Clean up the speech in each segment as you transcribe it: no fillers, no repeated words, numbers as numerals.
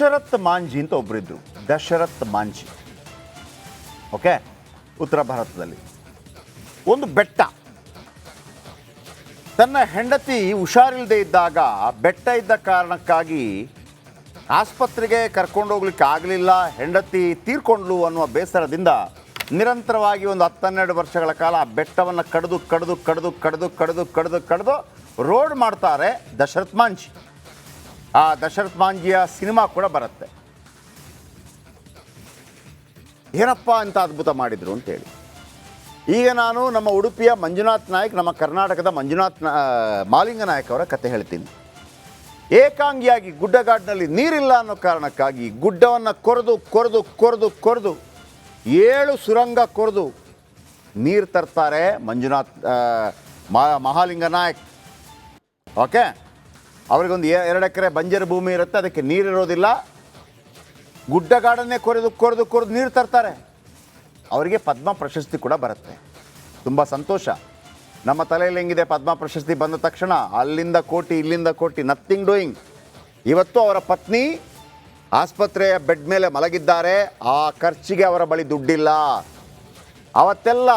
ದಶರಥ್ ಮಾಂಜಿ ಅಂತ ಒಬ್ಬರಿದ್ರು. ದಶರಥ್ ಮಾಂಜಿ, ಓಕೆ, ಉತ್ತರ ಭಾರತದಲ್ಲಿ ಒಂದು ಬೆಟ್ಟ. ತನ್ನ ಹೆಂಡತಿ ಹುಷಾರಿಲ್ಲದೆ ಇದ್ದಾಗ ಬೆಟ್ಟ ಇದ್ದ ಕಾರಣಕ್ಕಾಗಿ ಆಸ್ಪತ್ರೆಗೆ ಕರ್ಕೊಂಡು ಹೋಗ್ಲಿಕ್ಕೆ ಆಗಲಿಲ್ಲ, ಹೆಂಡತಿ ತೀರ್ಕೊಂಡ್ಲು ಅನ್ನುವ ಬೇಸರದಿಂದ ನಿರಂತರವಾಗಿ ಒಂದು 10-12 ವರ್ಷಗಳ ಕಾಲ ಆ ಬೆಟ್ಟವನ್ನು ಕಡಿದು ಕಡಿದು ಕಡಿದು ಕಡಿದು ಕಡಿದು ಕಡಿದು ಕಡಿದು ರೋಡ್ ಮಾಡ್ತಾರೆ ದಶರಥ್ ಮಾಂಜಿ. ಆ ದಶರಥ್ ಮಾಂಜಿಯ ಸಿನಿಮಾ ಕೂಡ ಬರುತ್ತೆ. ಏನಪ್ಪ ಅಂತ ಅದ್ಭುತ ಮಾಡಿದರು ಅಂತೇಳಿ. ಈಗ ನಾನು ನಮ್ಮ ಉಡುಪಿಯ ಮಂಜುನಾಥ್ ನಾಯಕ್, ನಮ್ಮ ಕರ್ನಾಟಕದ ಮಾಲಿಂಗ ನಾಯಕ್ ಅವರ ಕತೆ ಹೇಳ್ತೀನಿ. ಏಕಾಂಗಿಯಾಗಿ ಗುಡ್ಡಗಾಡಿನಲ್ಲಿ ನೀರಿಲ್ಲ ಅನ್ನೋ ಕಾರಣಕ್ಕಾಗಿ ಗುಡ್ಡವನ್ನು ಕೊರೆದು ಕೊರೆದು ಕೊರೆದು ಕೊರೆದು 7 ಸುರಂಗ ಕೊರೆದು ನೀರು ತರ್ತಾರೆ ಮಹಾಲಿಂಗ ನಾಯಕ್. ಓಕೆ, ಅವರಿಗೊಂದು 2 ಎಕರೆ ಬಂಜರು ಭೂಮಿ ಇರುತ್ತೆ, ಅದಕ್ಕೆ ನೀರಿರೋದಿಲ್ಲ. ಗುಡ್ಡಗಾಡನ್ನೇ ಕೊರೆದು ಕೊರೆದು ಕೊರೆದು ನೀರು ತರ್ತಾರೆ. ಅವರಿಗೆ ಪದ್ಮ ಪ್ರಶಸ್ತಿ ಕೂಡ ಬರುತ್ತೆ. ತುಂಬ ಸಂತೋಷ. ನಮ್ಮ ತಲೆಯಲ್ಲಿ ಹೆಂಗಿದೆ, ಪದ್ಮ ಪ್ರಶಸ್ತಿ ಬಂದ ತಕ್ಷಣ ಅಲ್ಲಿಂದ ಕೋಟಿ ಇಲ್ಲಿಂದ ಕೋಟಿ, ನಥಿಂಗ್ ಡೂಯಿಂಗ್. ಇವತ್ತು ಅವರ ಪತ್ನಿ ಆಸ್ಪತ್ರೆಯ ಬೆಡ್ ಮೇಲೆ ಮಲಗಿದ್ದಾರೆ. ಆ ಖರ್ಚಿಗೆ ಅವರ ಬಳಿ ದುಡ್ಡಿಲ್ಲ. ಅವತ್ತೆಲ್ಲ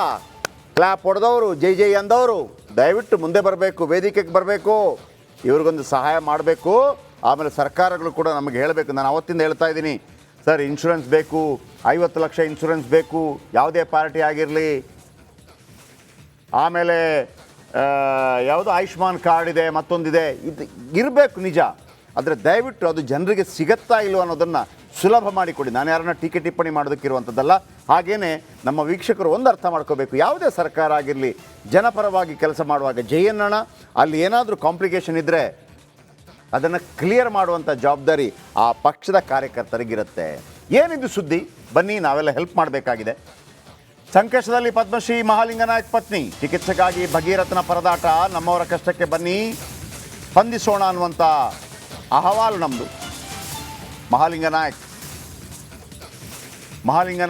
ಕ್ಲಾಪ್ ಹೊಡೆದವರು, ಜೈ ಜೈ ಅಂದವರು ದಯವಿಟ್ಟು ಮುಂದೆ ಬರಬೇಕು, ವೇದಿಕೆಗೆ ಬರಬೇಕು, ಇವ್ರಿಗೊಂದು ಸಹಾಯ ಮಾಡಬೇಕು. ಆಮೇಲೆ ಸರ್ಕಾರಗಳು ಕೂಡ ನಮಗೆ ಹೇಳಬೇಕು. ನಾನು ಅವತ್ತಿಂದ ಹೇಳ್ತಾ ಇದ್ದೀನಿ, ಸರ್ ಇನ್ಶೂರೆನ್ಸ್ ಬೇಕು, 50 ಲಕ್ಷ ಇನ್ಶೂರೆನ್ಸ್ ಬೇಕು, ಯಾವುದೇ ಪಾರ್ಟಿ ಆಗಿರಲಿ. ಆಮೇಲೆ ಯಾವುದು ಆಯುಷ್ಮಾನ್ ಕಾರ್ಡ್ ಇದೆ, ಮತ್ತೊಂದಿದೆ, ಇದು ಇರಬೇಕು ನಿಜ. ಆದರೆ ದಯವಿಟ್ಟು ಅದು ಜನರಿಗೆ ಸಿಗತ್ತಾ ಇಲ್ವೋ ಅನ್ನೋದನ್ನು ಸುಲಭ ಮಾಡಿಕೊಡಿ. ನಾನು ಯಾರನ್ನ ಟೀಕೆ ಟಿಪ್ಪಣಿ ಮಾಡೋದಕ್ಕಿರುವಂಥದ್ದಲ್ಲ. ಹಾಗೇನೆ ನಮ್ಮ ವೀಕ್ಷಕರು ಒಂದು ಅರ್ಥ ಮಾಡ್ಕೋಬೇಕು, ಯಾವುದೇ ಸರ್ಕಾರ ಆಗಿರಲಿ ಜನಪರವಾಗಿ ಕೆಲಸ ಮಾಡುವಾಗ ಜಯನ್ನಣ ಅಲ್ಲಿ ಏನಾದರೂ ಕಾಂಪ್ಲಿಕೇಶನ್ ಇದ್ದರೆ ಅದನ್ನು ಕ್ಲಿಯರ್ ಮಾಡುವಂಥ ಜವಾಬ್ದಾರಿ ಆ ಪಕ್ಷದ ಕಾರ್ಯಕರ್ತರಿಗಿರುತ್ತೆ. ಏನಿದು ಸುದ್ದಿ, ಬನ್ನಿ ನಾವೆಲ್ಲ ಹೆಲ್ಪ್ ಮಾಡಬೇಕಾಗಿದೆ. ಸಂಕಷ್ಟದಲ್ಲಿ ಪದ್ಮಶ್ರೀ ಮಹಾಲಿಂಗ ನಾಯಕ್ ಪತ್ನಿ ಚಿಕಿತ್ಸೆಗಾಗಿ ಭಗೀರಥನ ಪರದಾಟ. ನಮ್ಮವರ ಕಷ್ಟಕ್ಕೆ ಬನ್ನಿ ಸ್ಪಂದಿಸೋಣ ಅನ್ನುವಂಥ ಅಹವಾಲು ನಮ್ಮದು. ಮಹಾಲಿಂಗ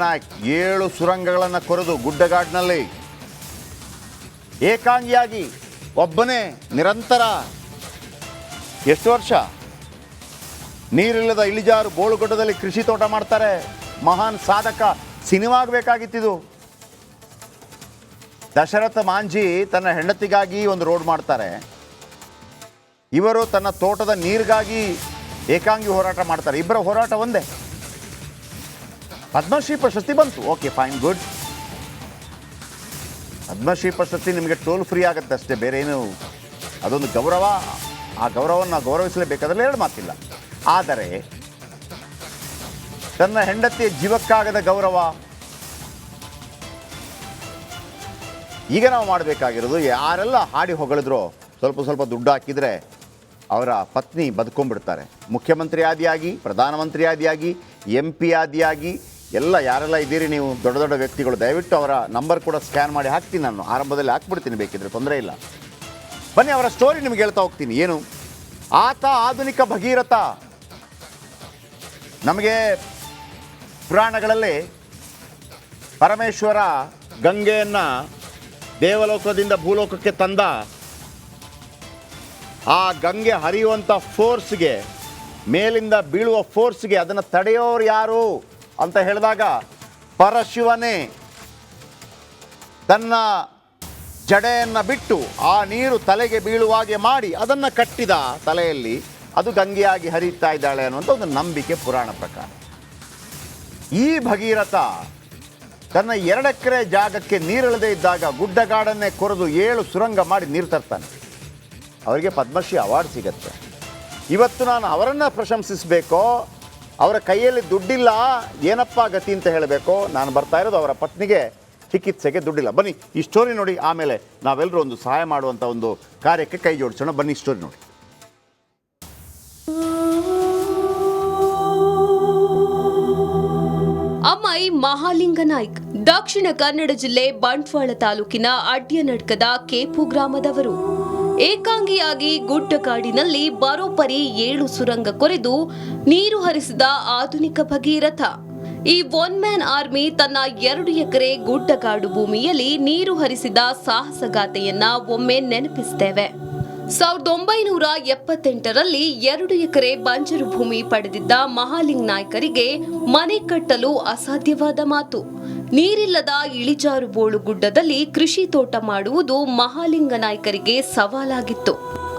ನಾಯಕ್ 7 ಸುರಂಗಗಳನ್ನು ಕೊರೆದು ಗುಡ್ಡಗಾಡಿನಲ್ಲಿ ಏಕಾಂಗಿಯಾಗಿ ಒಬ್ಬನೇ ನಿರಂತರ ಎಷ್ಟು ವರ್ಷ ನೀರಿಲ್ಲದ ಇಳಿಜಾರು ಬೋಳುಗುಡ್ಡದಲ್ಲಿ ಕೃಷಿ ತೋಟ ಮಾಡ್ತಾರೆ. ಮಹಾನ್ ಸಾಧಕ. ಸಿನಿಮಾ ಆಗಬೇಕಾಗಿತ್ತಿದು. ದಶರಥ ಮಾಂಜಿ ತನ್ನ ಹೆಂಡತಿಗಾಗಿ ಒಂದು ರೋಡ್ ಮಾಡ್ತಾರೆ. ಇವರು ತನ್ನ ತೋಟದ ನೀರಿಗಾಗಿ ಏಕಾಂಗಿ ಹೋರಾಟ ಮಾಡ್ತಾರೆ. ಇಬ್ಬರ ಹೋರಾಟ ಒಂದೇ. ಪದ್ಮಶ್ರೀ ಪ್ರಶಸ್ತಿ ಬಂತು, ಓಕೆ ಫೈನ್ ಗುಡ್. ಪದ್ಮಶ್ರೀ ಪ್ರಶಸ್ತಿ ನಿಮಗೆ ಟೋಲ್ ಫ್ರೀ ಆಗುತ್ತೆ ಅಷ್ಟೇ, ಬೇರೆ ಏನು. ಅದೊಂದು ಗೌರವ. ಆ ಗೌರವವನ್ನು ಗೌರವಿಸಲೇಬೇಕಾದ್ರೆ 2 ಮಾತಿಲ್ಲ. ಆದರೆ ತನ್ನ ಹೆಂಡತಿಯ ಜೀವಕ್ಕಾಗದ ಗೌರವ ಈಗ ನಾವು ಮಾಡಬೇಕಾಗಿರೋದು, ಯಾರೆಲ್ಲ ಹಾಡಿ ಹೊಗಳಿದ್ರೋ ಸ್ವಲ್ಪ ದುಡ್ಡು ಹಾಕಿದರೆ ಅವರ ಪತ್ನಿ ಬದುಕೊಂಡ್ಬಿಡ್ತಾರೆ. ಮುಖ್ಯಮಂತ್ರಿ ಆದಿಯಾಗಿ, ಪ್ರಧಾನಮಂತ್ರಿ ಆದಿಯಾಗಿ, MP ಆದಿಯಾಗಿ ಎಲ್ಲ ಯಾರೆಲ್ಲ ಇದ್ದೀರಿ ನೀವು ದೊಡ್ಡ ದೊಡ್ಡ ವ್ಯಕ್ತಿಗಳು, ದಯವಿಟ್ಟು ಅವರ ನಂಬರ್ ಕೂಡ ಸ್ಕ್ಯಾನ್ ಮಾಡಿ ಹಾಕ್ತೀನಿ. ನಾನು ಆರಂಭದಲ್ಲಿ ಹಾಕ್ಬಿಡ್ತೀನಿ, ಬೇಕಿದ್ರೆ ತೊಂದರೆ ಇಲ್ಲ. ಬನ್ನಿ ಅವರ ಸ್ಟೋರಿ ನಿಮ್ಗೆ ಹೇಳ್ತಾ ಹೋಗ್ತೀನಿ. ಏನು ಆತ ಆಧುನಿಕ ಭಗೀರಥ. ನಮಗೆ ಪುರಾಣಗಳಲ್ಲಿ ಪರಮೇಶ್ವರ ಗಂಗೆಯನ್ನು ದೇವಲೋಕದಿಂದ ಭೂಲೋಕಕ್ಕೆ ತಂದ. ಆ ಗಂಗೆ ಹರಿಯುವಂಥ ಫೋರ್ಸ್ಗೆ, ಮೇಲಿಂದ ಬೀಳುವ ಫೋರ್ಸ್ಗೆ ಅದನ್ನು ತಡೆಯೋರು ಯಾರು ಅಂತ ಹೇಳಿದಾಗ ಪರಶಿವನೇ ತನ್ನ ಜಡೆಯನ್ನು ಬಿಟ್ಟು ಆ ನೀರು ತಲೆಗೆ ಬೀಳುವಾಗೆ ಮಾಡಿ ಅದನ್ನು ಕಟ್ಟಿದ ತಲೆಯಲ್ಲಿ. ಅದು ಗಂಗೆಯಾಗಿ ಹರಿಯುತ್ತಾ ಇದ್ದಾಳೆ ಅನ್ನುವಂಥ ಒಂದು ನಂಬಿಕೆ ಪುರಾಣ ಪ್ರಕಾರ. ಈ ಭಗೀರಥ ತನ್ನ 2 ಎಕರೆ ಜಾಗಕ್ಕೆ ನೀರಿಲ್ಲದೆ ಇದ್ದಾಗ ಗುಡ್ಡಗಾಡನ್ನೇ ಕೊರೆದು 7 ಸುರಂಗ ಮಾಡಿ ನೀರು ತರ್ತಾನೆ. ಅವರಿಗೆ ಪದ್ಮಶ್ರೀ ಅವಾರ್ಡ್ ಸಿಗತ್ತೆ. ಇವತ್ತು ನಾನು ಅವರನ್ನು ಪ್ರಶಂಸಿಸಬೇಕೋ, ಅವರ ಕೈಯಲ್ಲಿ ದುಡ್ಡಿಲ್ಲ ಏನಪ್ಪ ಗತಿ ಅಂತ ಹೇಳಬೇಕೋ? ನಾನು ಬರ್ತಾ ಇರೋದು ಅವರ ಪತ್ನಿಗೆ ಚಿಕಿತ್ಸೆಗೆ ದುಡ್ಡಿಲ್ಲ. ಬನ್ನಿ ಈ ಸ್ಟೋರಿ ನೋಡಿ, ಆಮೇಲೆ ನಾವೆಲ್ಲರೂ ಒಂದು ಸಹಾಯ ಮಾಡುವಂಥ ಒಂದು ಕಾರ್ಯಕ್ಕೆ ಕೈ ಜೋಡಿಸೋಣ. ಬನ್ನಿ ಸ್ಟೋರಿ ನೋಡಿ. ಅಮ್ಮೈ ಮಹಾಲಿಂಗ ನಾಯ್ಕ್ ದಕ್ಷಿಣ ಕನ್ನಡ ಜಿಲ್ಲೆ ಬಂಟ್ವಾಳ ತಾಲೂಕಿನ ಅಡ್ಯನಡ್ಕದ ಕೇಪು ಗ್ರಾಮದವರು. ಏಕಾಂಗಿಯಾಗಿ ಗುಡ್ಡಗಾಡಿನಲ್ಲಿ ಬರೋಬ್ಬರಿ 7 ಸುರಂಗ ಕೊರೆದು ನೀರು ಹರಿಸಿದ ಆಧುನಿಕ ಭಗೀರಥ. ಈ 1 ಮ್ಯಾನ್ ಆರ್ಮಿ ತನ್ನ 2 ಎಕರೆ ಗುಡ್ಡಗಾಡು ಭೂಮಿಯಲ್ಲಿ ನೀರು ಹರಿಸಿದ ಸಾಹಸಗಾಥೆಯನ್ನ ಒಮ್ಮೆ ನೆನಪಿಸುತ್ತೇವೆ. 1978ರಲ್ಲಿ 2 ಎಕರೆ ಬಂಜರು ಭೂಮಿ ಪಡೆದಿದ್ದ ಮಹಾಲಿಂಗ ನಾಯ್ಕರಿಗೆ ಮನೆ ಕಟ್ಟಲು ಅಸಾಧ್ಯವಾದ ಮಾತು. ನೀರಿಲ್ಲದ ಇಳಿಜಾರು ಬೋಳು ಗುಡ್ಡದಲ್ಲಿ ಕೃಷಿ ತೋಟ ಮಾಡುವುದು ಮಹಾಲಿಂಗ ನಾಯ್ಕರಿಗೆ ಸವಾಲಾಗಿತ್ತು.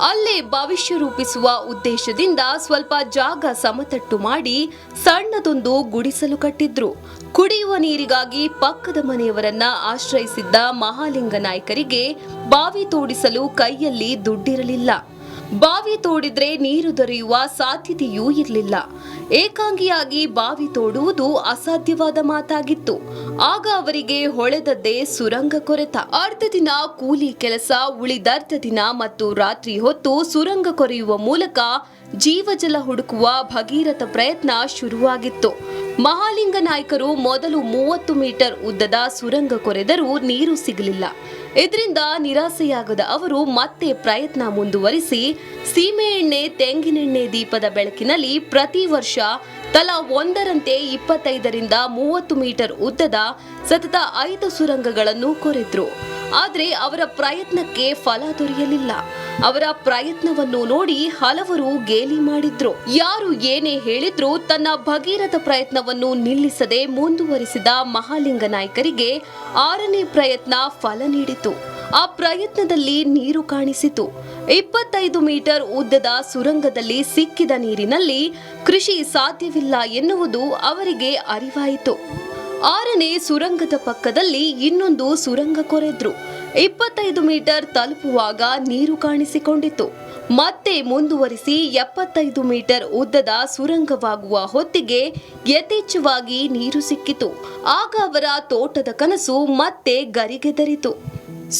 ಅಲ್ಲೇ ಭವಿಷ್ಯ ರೂಪಿಸುವ ಉದ್ದೇಶದಿಂದ ಸ್ವಲ್ಪ ಜಾಗ ಸಮತಟ್ಟು ಮಾಡಿ ಸಣ್ಣದೊಂದು ಗುಡಿಸಲು ಕಟ್ಟಿದ್ರು. ಕುಡಿಯುವ ನೀರಿಗಾಗಿ ಪಕ್ಕದ ಮನೆಯವರನ್ನ ಆಶ್ರಯಿಸಿದ್ದ ಮಹಾಲಿಂಗ ನಾಯ್ಕರಿಗೆ ಬಾವಿ ತೋಡಿಸಲು ಕೈಯಲ್ಲಿ ದುಡ್ಡಿರಲಿಲ್ಲ. ಬಾವಿ ತೋಡಿದ್ರೆ ನೀರು ದೊರೆಯುವ ಸಾಧ್ಯತೆಯೂ ಇರಲಿಲ್ಲ. ಏಕಾಂಗಿಯಾಗಿ ಬಾವಿ ತೋಡುವುದು ಅಸಾಧ್ಯವಾದ ಮಾತಾಗಿತ್ತು. ಆಗ ಅವರಿಗೆ ಹೊಳೆದದ್ದೇ ಸುರಂಗ ಕೊರೆತ. ಅರ್ಧ ದಿನ ಕೂಲಿ ಕೆಲಸ, ಉಳಿದರ್ಧ ದಿನ ಮತ್ತು ರಾತ್ರಿ ಹೊತ್ತು ಸುರಂಗ ಕೊರೆಯುವ ಮೂಲಕ ಜೀವಜಲ ಹುಡುಕುವ ಭಗೀರಥ ಪ್ರಯತ್ನ ಶುರುವಾಗಿತ್ತು. ಮಹಾಲಿಂಗ ನಾಯ್ಕರು ಮೊದಲು 30 ಮೀಟರ್ ಉದ್ದದ ಸುರಂಗ ಕೊರೆದರೂ ನೀರು ಸಿಗಲಿಲ್ಲ. ಇದರಿಂದ ನಿರಾಸೆಯಾಗದ ಅವರು ಮತ್ತೆ ಪ್ರಯತ್ನ ಮುಂದುವರಿಸಿ ಸೀಮೆಎಣ್ಣೆ, ತೆಂಗಿನೆಣ್ಣೆ ದೀಪದ ಬೆಳಕಿನಲ್ಲಿ ಪ್ರತಿ ವರ್ಷ ತಲಾ ಒಂದರಂತೆ 25ರಿಂದ 30 ಮೀಟರ್ ಉದ್ದದ ಸತತ 5 ಸುರಂಗಗಳನ್ನು ಕೊರೆದ್ರು. ಆದರೆ ಅವರ ಪ್ರಯತ್ನಕ್ಕೆ ಫಲ ದೊರೆಯಲಿಲ್ಲ. ಅವರ ಪ್ರಯತ್ನವನ್ನು ನೋಡಿ ಹಲವರು ಗೇಲಿ ಮಾಡಿದ್ರು. ಯಾರು ಏನೇ ಹೇಳಿದ್ರು ತನ್ನ ಭಗೀರಥ ಪ್ರಯತ್ನವನ್ನು ನಿಲ್ಲಿಸದೆ ಮುಂದುವರಿಸಿದ ಮಹಾಲಿಂಗ ನಾಯ್ಕರಿಗೆ 6ನೇ ಪ್ರಯತ್ನ ಫಲ ನೀಡಿತು. ಆ ಪ್ರಯತ್ನದಲ್ಲಿ ನೀರು ಕಾಣಿಸಿತು. 25 ಮೀಟರ್ ಉದ್ದದ ಸುರಂಗದಲ್ಲಿ ಸಿಕ್ಕಿದ ನೀರಿನಲ್ಲಿ ಕೃಷಿ ಸಾಧ್ಯವಿಲ್ಲ ಎನ್ನುವುದು ಅವರಿಗೆ ಅರಿವಾಯಿತು. 6ನೇ ಸುರಂಗದ ಪಕ್ಕದಲ್ಲಿ ಇನ್ನೊಂದು ಸುರಂಗ ಕೊರೆದ್ರು. 25 ಮೀಟರ್ ತಲುಪುವಾಗ ನೀರು ಕಾಣಿಸಿಕೊಂಡಿತು. ಮತ್ತೆ ಮುಂದುವರಿಸಿ 75 ಮೀಟರ್ ಉದ್ದದ ಸುರಂಗವಾಗುವ ಹೊತ್ತಿಗೆ ಯಥೇಚ್ಛವಾಗಿ ನೀರು ಸಿಕ್ಕಿತು. ಆಗ ಅವರ ತೋಟದ ಕನಸು ಮತ್ತೆ ಗರಿಗೆದರಿತು.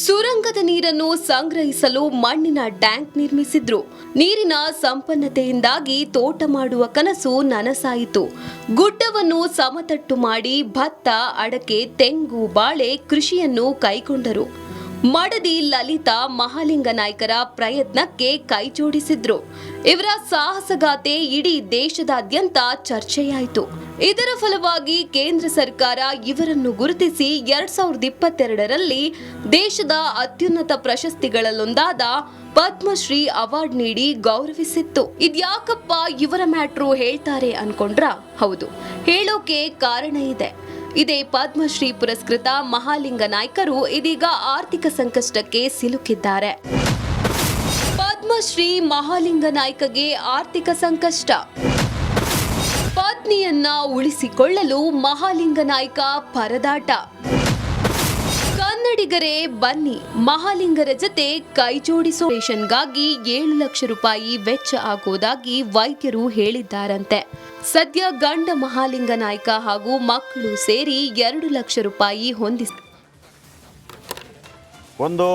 ಸುರಂಗದ ನೀರನ್ನು ಸಂಗ್ರಹಿಸಲು ಮಣ್ಣಿನ ಟ್ಯಾಂಕ್ ನಿರ್ಮಿಸಿದ್ರು. ನೀರಿನ ಸಂಪನ್ನತೆಯಿಂದಾಗಿ ತೋಟ ಮಾಡುವ ಕನಸು ನನಸಾಯಿತು. ಗುಡ್ಡವನ್ನು ಸಮತಟ್ಟು ಮಾಡಿ ಭತ್ತ, ಅಡಕೆ, ತೆಂಗು, ಬಾಳೆ ಕೃಷಿಯನ್ನು ಕೈಗೊಂಡರು. ಮಡದಿ ಲಲಿತಾ ಮಹಾಲಿಂಗ ನಾಯ್ಕರ ಪ್ರಯತ್ನಕ್ಕೆ ಕೈ ಜೋಡಿಸಿದ್ರು. ಇವರ ಸಾಹಸಗಾಥೆ ಇಡೀ ದೇಶದಾದ್ಯಂತ ಚರ್ಚೆಯಾಯಿತು. ಇದರ ಫಲವಾಗಿ ಕೇಂದ್ರ ಸರ್ಕಾರ ಇವರನ್ನು ಗುರುತಿಸಿ 2022ರಲ್ಲಿ ದೇಶದ ಅತ್ಯುನ್ನತ ಪ್ರಶಸ್ತಿಗಳಲ್ಲೊಂದಾದ ಪದ್ಮಶ್ರೀ ಅವಾರ್ಡ್ ನೀಡಿ ಗೌರವಿಸಿತ್ತು. ಇದ್ಯಾಕಪ್ಪ ಇವರ ಮ್ಯಾಟ್ರು ಹೇಳ್ತಾರೆ ಅನ್ಕೊಂಡ್ರಾ? ಹೌದು, ಹೇಳೋಕೆ ಕಾರಣ ಇದೆ. ಇದೇ ಪದ್ಮಶ್ರೀ ಪುರಸ್ಕೃತ ಮಹಾಲಿಂಗ ನಾಯ್ಕರು ಇದೀಗ ಆರ್ಥಿಕ ಸಂಕಷ್ಟಕ್ಕೆ ಸಿಲುಕಿದ್ದಾರೆ. ಪದ್ಮಶ್ರೀ ಮಹಾಲಿಂಗ ನಾಯ್ಕಗೆ ಆರ್ಥಿಕ ಸಂಕಷ್ಟ. ಪತ್ನಿಯನ್ನ ಉಳಿಸಿಕೊಳ್ಳಲು ಮಹಾಲಿಂಗ ನಾಯ್ಕ ಪರದಾಟ. ಕನ್ನಡಿಗರೇ ಬನ್ನಿ, ಮಹಾಲಿಂಗರ ಜತೆ ಕೈಜೋಡಿಸೋ ಆಪರೇಷನ್ಗಾಗಿ 7 ಲಕ್ಷ ರೂಪಾಯಿ ವೆಚ್ಚ ಆಗೋದಾಗಿ ವೈದ್ಯರು ಹೇಳಿದ್ದಾರಂತೆ. ಸದ್ಯ ಗಂಡ ಮಹಾಲಿಂಗ ನಾಯ್ಕ ಹಾಗೂ ಮಕ್ಕಳು ಸೇರಿ 2 ಲಕ್ಷ ರೂಪಾಯಿ ಹೊಂದಿಸಿ ಒಂದು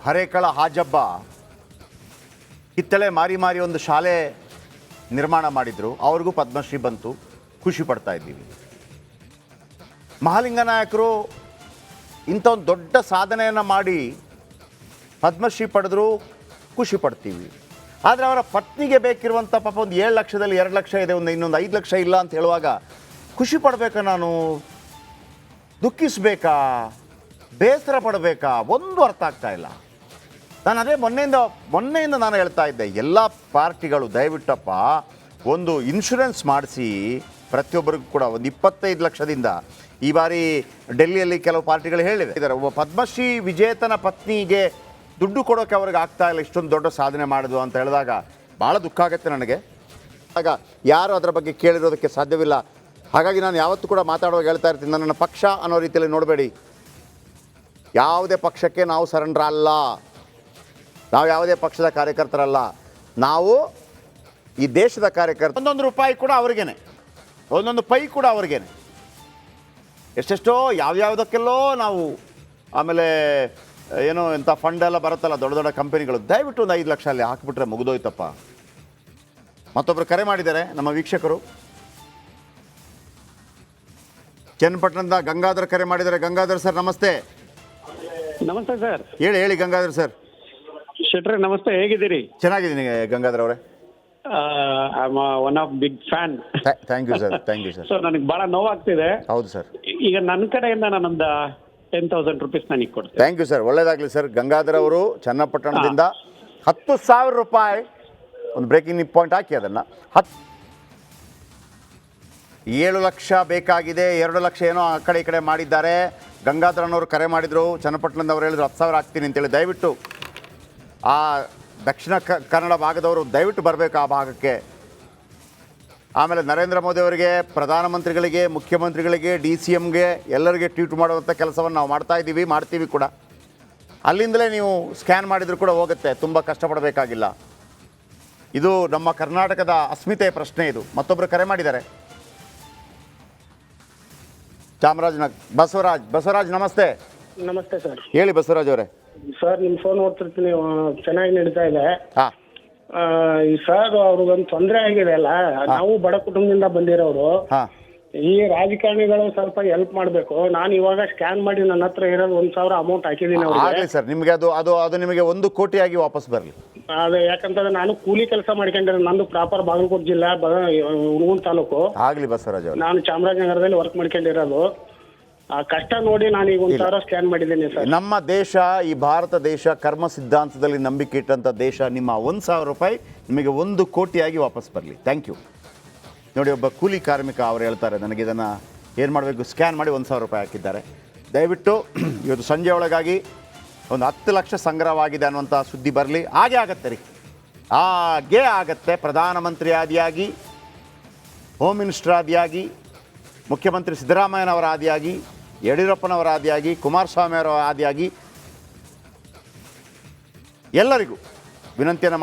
ಹರೇಕಳ ಹಾಜಬ್ಬ ಕಿತ್ತಳೆ ಮಾರಿ ಮಾರಿ ಒಂದು ಶಾಲೆ ನಿರ್ಮಾಣ ಮಾಡಿದ್ರು. ಅವ್ರಿಗೂ ಪದ್ಮಶ್ರೀ ಬಂತು, ಖುಷಿ ಪಡ್ತಾ ಇದ್ದೀವಿ. ಮಹಾಲಿಂಗ ನಾಯಕರು ಇಂಥ ಒಂದು ದೊಡ್ಡ ಸಾಧನೆಯನ್ನು ಮಾಡಿ ಪದ್ಮಶ್ರೀ ಪಡೆದ್ರು, ಖುಷಿ ಪಡ್ತೀವಿ. ಆದರೆ ಅವರ ಪತ್ನಿಗೆ ಬೇಕಿರುವಂಥ ಪಾಪ ಒಂದು 7 ಲಕ್ಷದಲ್ಲಿ 2 ಲಕ್ಷ ಇದೆ, ಇನ್ನೊಂದು 5 ಲಕ್ಷ ಇಲ್ಲ ಅಂತ ಹೇಳುವಾಗ ಖುಷಿ ಪಡಬೇಕಾ, ನಾನು ದುಃಖಿಸಬೇಕಾ, ಬೇಸರ ಪಡಬೇಕಾ, ಒಂದು ಅರ್ಥ ಆಗ್ತಾ ಇಲ್ಲ. ನಾನು ಅದೇ ಮೊನ್ನೆಯಿಂದ ನಾನು ಹೇಳ್ತಾ ಇದ್ದೆ, ಎಲ್ಲ ಪಾರ್ಟಿಗಳು ದಯವಿಟ್ಟಪ್ಪ ಒಂದು ಇನ್ಶೂರೆನ್ಸ್ ಮಾಡಿಸಿ ಪ್ರತಿಯೊಬ್ಬರಿಗೂ ಕೂಡ ಒಂದು 25 ಲಕ್ಷದಿಂದ. ಈ ಬಾರಿ ಡೆಲ್ಲಿಯಲ್ಲಿ ಕೆಲವು ಪಾರ್ಟಿಗಳು ಹೇಳಿವೆ ಇದ್ದಾರೆ, ಒಬ್ಬ ಪದ್ಮಶ್ರೀ ವಿಜೇತನ ಪತ್ನಿಗೆ ದುಡ್ಡು ಕೊಡೋಕ್ಕೆ ಅವ್ರಿಗೆ ಆಗ್ತಾ ಇಲ್ಲ, ಇಷ್ಟೊಂದು ದೊಡ್ಡ ಸಾಧನೆ ಮಾಡೋದು ಅಂತ ಹೇಳಿದಾಗ ಭಾಳ ದುಃಖ ಆಗುತ್ತೆ ನನಗೆ. ಆಗ ಯಾರು ಅದರ ಬಗ್ಗೆ ಕೇಳಿರೋದಕ್ಕೆ ಸಾಧ್ಯವಿಲ್ಲ. ಹಾಗಾಗಿ ನಾನು ಯಾವತ್ತೂ ಕೂಡ ಮಾತಾಡುವಾಗ ಹೇಳ್ತಾ ಇರ್ತೀನಿ, ನನ್ನ ಪಕ್ಷ ಅನ್ನೋ ರೀತಿಯಲ್ಲಿ ನೋಡಬೇಡಿ. ಯಾವುದೇ ಪಕ್ಷಕ್ಕೆ ನಾವು ಸರೆಂಡರ್ ಅಲ್ಲ, ನಾವು ಯಾವುದೇ ಪಕ್ಷದ ಕಾರ್ಯಕರ್ತರಲ್ಲ. ನಾವು ಈ ದೇಶದ ಕಾರ್ಯಕರ್ತ. ಒಂದೊಂದು ರೂಪಾಯಿ ಕೂಡ ಅವ್ರಿಗೇನೆ, ಒಂದೊಂದು ಪೈ ಕೂಡ ಅವ್ರಿಗೇನೆ. ಎಷ್ಟೆಷ್ಟೋ ಯಾವ್ಯಾವುದಕ್ಕೆಲ್ಲೋ ನಾವು ಆಮೇಲೆ ಏನೋ ಇಂಥ ಫಂಡ್ ಎಲ್ಲ ಬರುತ್ತಲ್ಲ ದೊಡ್ಡ ದೊಡ್ಡ ಕಂಪನಿಗಳು, ದಯವಿಟ್ಟು ಒಂದು 5 ಲಕ್ಷ ಅಲ್ಲಿ ಹಾಕಿಬಿಟ್ರೆ ಮುಗಿದೋಯ್ತಪ್ಪ. ಮತ್ತೊಬ್ಬರು ಕರೆ ಮಾಡಿದ್ದಾರೆ ನಮ್ಮ ವೀಕ್ಷಕರು, ಚನ್ನಪಟ್ಟಣದ ಗಂಗಾಧರ್ ಕರೆ ಮಾಡಿದ್ದಾರೆ. ಗಂಗಾಧರ್ ಸರ್ ನಮಸ್ತೆ. ನಮಸ್ತೆ ಸರ್. ಹೇಳಿ ಗಂಗಾಧರ್ ಸರ್. ಶೆಟ್ರೆ ನಮಸ್ತೆ, ಹೇಗಿದ್ದೀರಿ? ಚೆನ್ನಾಗಿದ್ದೀನಿ ಗಂಗಾಧರ್ ಅವರೇ. One of big fan. Thank you sir. So ನನಗೆ ಬಹಳ ನೋವಾಗ್ತಿದೆ. ಹೌದು ಸರ್. ಈಗ ನನ್ನ ಕಡೆಯಿಂದ ನಾನೊಂದು 10,000 ರೂಪೀಸ್ ನನಗೆ ಕೊಡ್ತೀನಿ. ಥ್ಯಾಂಕ್ ಯು ಸರ್, ಒಳ್ಳೇದಾಗಲಿ ಸರ್. ಗಂಗಾಧರ್ ಅವರು ಚನ್ನಪಟ್ಟಣದಿಂದ 10,000 ರೂಪಾಯಿ ಒಂದು ಬ್ರೇಕಿಂಗ್ ಪಾಯಿಂಟ್ ಹಾಕಿ ಅದನ್ನು 7 ಲಕ್ಷ ಬೇಕಾಗಿದೆ, 2 ಲಕ್ಷ ಏನೋ ಆ ಕಡೆ ಈ ಕಡೆ ಮಾಡಿದ್ದಾರೆ. ಗಂಗಾಧರನವರು ಕರೆ ಮಾಡಿದರು, ಚನ್ನಪಟ್ಟಣದ ಅವ್ರು ಹೇಳಿದ್ರು 10,000 ಹಾಕ್ತೀನಿ ಅಂತೇಳಿ. ದಯವಿಟ್ಟು ಆ ದಕ್ಷಿಣ ಕನ್ನಡ ಭಾಗದವರು ದಯವಿಟ್ಟು ಬರಬೇಕು ಆ ಭಾಗಕ್ಕೆ. ಆಮೇಲೆ ನರೇಂದ್ರ ಮೋದಿ ಅವರಿಗೆ, ಪ್ರಧಾನಮಂತ್ರಿಗಳಿಗೆ, ಮುಖ್ಯಮಂತ್ರಿಗಳಿಗೆ, DCMಗೆ ಎಲ್ಲರಿಗೆ ಟ್ವೀಟ್ ಮಾಡುವಂಥ ಕೆಲಸವನ್ನು ನಾವು ಮಾಡ್ತೀವಿ ಕೂಡ. ಅಲ್ಲಿಂದಲೇ ನೀವು ಸ್ಕ್ಯಾನ್ ಮಾಡಿದರೂ ಕೂಡ ಹೋಗುತ್ತೆ, ತುಂಬ ಕಷ್ಟಪಡಬೇಕಾಗಿಲ್ಲ. ಇದು ನಮ್ಮ ಕರ್ನಾಟಕದ ಅಸ್ಮಿತೆಯ ಪ್ರಶ್ನೆ. ಇದು ಮತ್ತೊಬ್ಬರು ಕರೆ ಮಾಡಿದ್ದಾರೆ, ಚಾಮರಾಜನಗರ. ಬಸವರಾಜ್ ನಮಸ್ತೆ. ನಮಸ್ತೆ ಸರ್. ಹೇಳಿ ಬಸವರಾಜ್ ಅವರೇ. ಸರ್ ನಿಮ್ಮ ಫೋನ್ ಓದ್ತಿರ್ತೀನಿ, ಚೆನ್ನಾಗಿ ನಡೀತಾ ಇದೆ. ಹಾಂ ಸರ್ ಅವ್ರಿಗೊಂದು ತೊಂದರೆ ಆಗಿದೆ ಅಲ್ಲ, ನಾವು ಬಡ ಕುಟುಂಬದಿಂದ ಬಂದಿರೋರು. ಹಾಂ ಈ ರಾಜಕಾರಣಿಗಳು ಸ್ವಲ್ಪ ಹೆಲ್ಪ್ ಮಾಡಬೇಕು. ನಾನು ಇವಾಗ ಸ್ಕ್ಯಾನ್ ಮಾಡಿ ನನ್ನ ಹತ್ರ ಇರೋದು 1,000 ಅಮೌಂಟ್ ಹಾಕಿದ್ದೀನಿ ಅವ್ರಿಗೆ. ಆಗಲಿ ಸರ್, ನಿಮಗೆ ಅದು ನಿಮಗೆ 1 ಕೋಟಿ ಆಗಿ ವಾಪಸ್ ಬರಲಿ. ಅದು ಯಾಕಂತಂದ್ರೆ ನಾನು ಕೂಲಿ ಕೆಲಸ ಮಾಡ್ಕೊಂಡಿರೋ, ನಂದು ಪ್ರಾಪರ್ ಬಾಗಲಕೋಟೆ ಜಿಲ್ಲಾ ಹುಣಗುಂದ ತಾಲೂಕು. ಆಗಲಿ ಬಸವರಾಜ್ ಅವರು. ನಾನು ಚಾಮರಾಜನಗರದಲ್ಲಿ ವರ್ಕ್ ಮಾಡ್ಕೊಂಡಿರೋದು. ಆ ಕಷ್ಟ ನೋಡಿ ನಾನು ಈಗ 1,000 ಸ್ಕ್ಯಾನ್ ಮಾಡಿದ್ದೀನಿ ಸರ್. ನಮ್ಮ ದೇಶ, ಈ ಭಾರತ ದೇಶ ಕರ್ಮ ಸಿದ್ಧಾಂತದಲ್ಲಿ ನಂಬಿಕೆ ಇಟ್ಟಂಥ ದೇಶ. ನಿಮ್ಮ 1,000 ರೂಪಾಯಿ ನಿಮಗೆ 1 ಕೋಟಿಯಾಗಿ ವಾಪಸ್ ಬರಲಿ. Thank you. ನೋಡಿ, ಒಬ್ಬ ಕೂಲಿ ಕಾರ್ಮಿಕ ಅವರು ಹೇಳ್ತಾರೆ, ನನಗೆ ಇದನ್ನು ಏನು ಮಾಡಬೇಕು, ಸ್ಕ್ಯಾನ್ ಮಾಡಿ 1,000 ರೂಪಾಯಿ ಹಾಕಿದ್ದಾರೆ. ದಯವಿಟ್ಟು ಇವತ್ತು ಸಂಜೆ ಒಳಗಾಗಿ ಒಂದು 10 ಲಕ್ಷ ಸಂಗ್ರಹವಾಗಿದೆ ಅನ್ನುವಂಥ ಸುದ್ದಿ ಬರಲಿ. ಹಾಗೆ ಆಗತ್ತೆ ರೀ, ಹಾಗೇ ಆಗತ್ತೆ. ಪ್ರಧಾನಮಂತ್ರಿ ಆದಿಯಾಗಿ, ಹೋಮ್ ಮಿನಿಸ್ಟರ್ ಆದಿಯಾಗಿ, ಮುಖ್ಯಮಂತ್ರಿ ಸಿದ್ದರಾಮಯ್ಯನವರ ಆದಿಯಾಗಿ, ಯಡಿಯೂರಪ್ಪನವರ ಆದಿಯಾಗಿ, ಕುಮಾರಸ್ವಾಮಿ ಅವರ ಆದಿಯಾಗಿ ಎಲ್ಲರಿಗೂ ವಿನಂತಿಯನ್ನು